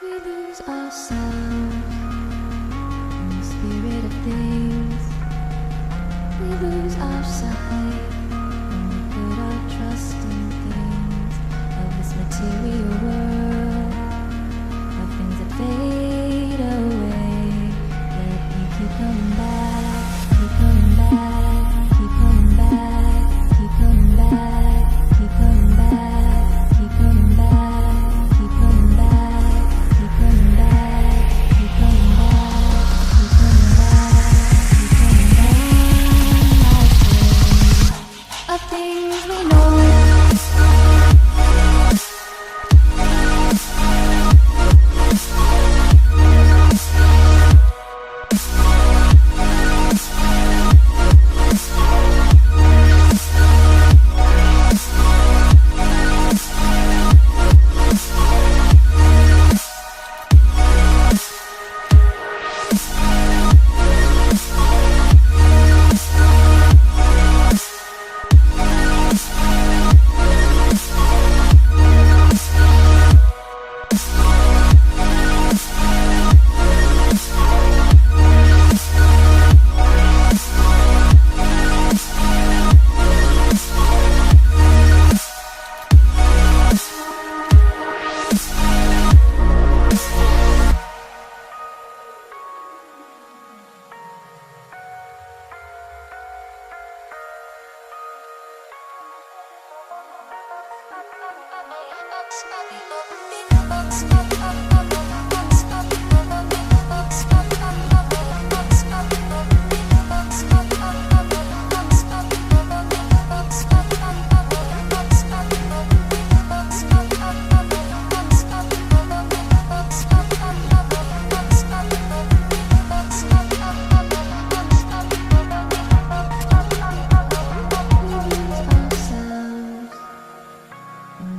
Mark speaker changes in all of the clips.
Speaker 1: We lose ourselves in the spirit of things. We lose our sight when we put our trust in things of this material world, of things that fade away. Yet you keep coming back, keep coming back, keep coming back, keep coming back, keep coming back, keep coming back, keep coming back, keep coming back, keep coming back, keep coming back, keep coming back. Of things we know.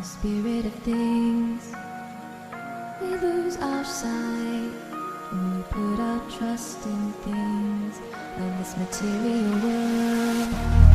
Speaker 1: Spirit of things, we lose our sight when we put our trust in things of this material world.